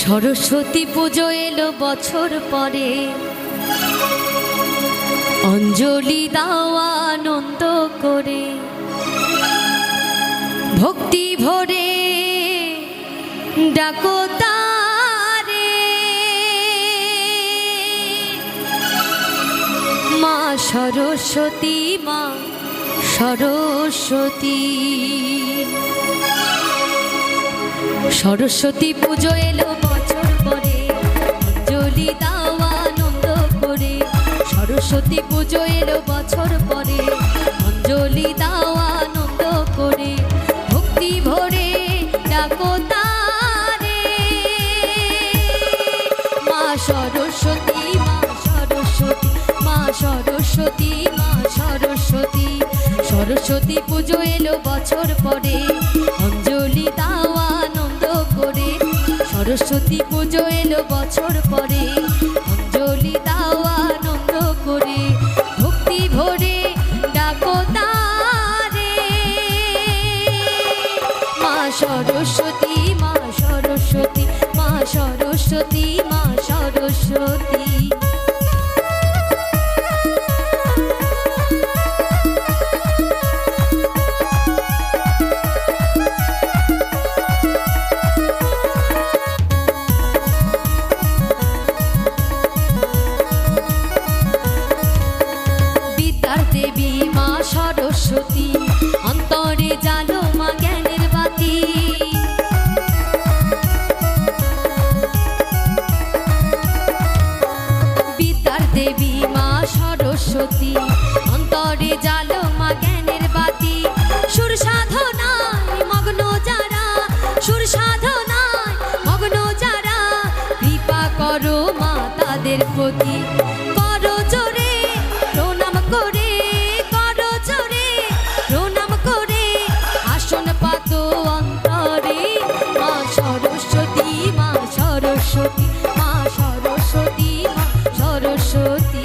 সরস্বতী পুজো এলো বছর পরে, অঞ্জলি দাও আনন্দ করে, ভক্তি ভরে ডাকো তারে। মা সরস্বতী, মা সরস্বতী। সরস্বতী পুজো এলো বছর পরে, অঞ্জলি দাও আনন্দ করে। সরস্বতী পুজো এলো বছর পরে, অঞ্জলি দাও আনন্দ করে, ভক্তি ভরে ডাকো তারে। মা সরস্বতী, মা সরস্বতী, মা সরস্বতী, মা সরস্বতী। সরস্বতী পুজো এলো বছর পরে, অঞ্জলি দাও আনন্দ করে। সরস্বতী পুজো এলো বছর পরে, অঞ্জলি দাও আনন্দ করে, ভক্তি ভরে ডাকো তারে। মা সরস্বতী, মা সরস্বতী, মা সরস্বতী, মা সরস্বতী। দেবী মা সরস্বতী, অন্তরে জালো মা জ্ঞানের বাতি। বিদ্যার দেবী মা সরস্বতী, অন্তরে জালো মা জ্ঞানের বাতি। সুর সাধনায় মগ্ন যারা, সুর সাধনায় মগ্ন যারা, কৃপা করো মা তাদের প্রতি। করো জোরে প্রণাম করে, করো জোরে প্রণাম করে, আসন পাতো অন্তরে। মা সরস্বতী, মা সরস্বতী, মা সরস্বতী, মা সরস্বতী।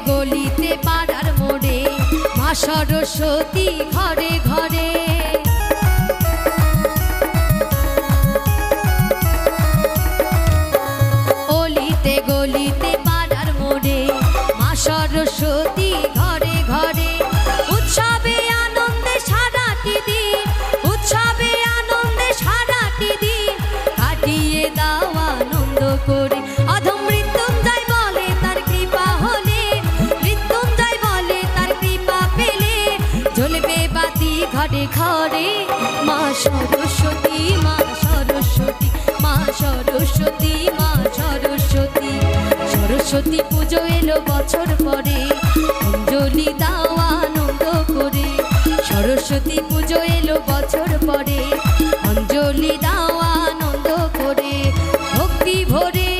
গলিতে পাড়ার মোড়ে মা সরস্বতী ঘরে ঘরে। অলিতে গলিতে পাড়ার মোড়ে মা সরস্বতী ঘরে ঘরে। উৎসবে আনন্দে সারাটি দিন, উৎসবে আনন্দে সারাটি দিন, কাটিয়ে দাও আনন্দ করে। অধম মৃত্যুঞ্জয় বলে তার কৃপা হলে, মৃত্যুঞ্জয় বলে তার কৃপা পেলে, জ্বলবে বাতি ঘরে ঘরে। মা সরস্বতী, মা সরস্বতী, মা সরস্বতী, মা সরস্বতী। সরস্বতী পুজো এলো বছর পরে, অঞ্জলি দাও আনন্দ করে। সরস্বতী পুজো এলো বছর পরে, অঞ্জলি দাও আনন্দ করে, ভক্তি ভরে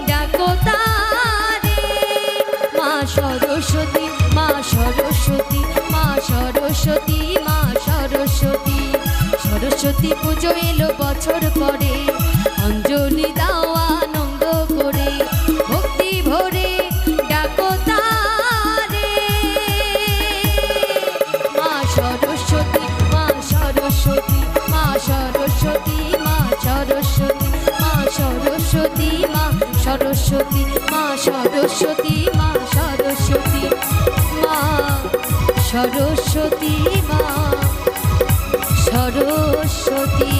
ডাকো তারে। মা সরস্বতী, মা সরস্বতী, মা সরস্বতী, মা সরস্বতী। সরস্বতী পুজো এলো বছর পরে, অঞ্জলি দাও আনন্দ করে, ভক্তি ভরে ডাকো তারে। মা সরস্বতী, মা সরস্বতী, মা সরস্বতী, মা সরস্বতী, মা সরস্বতী, মা সরস্বতী, মা সরস্বতী, মা সরস্বতী, মা সরস্বতী, মা সরস্বতী।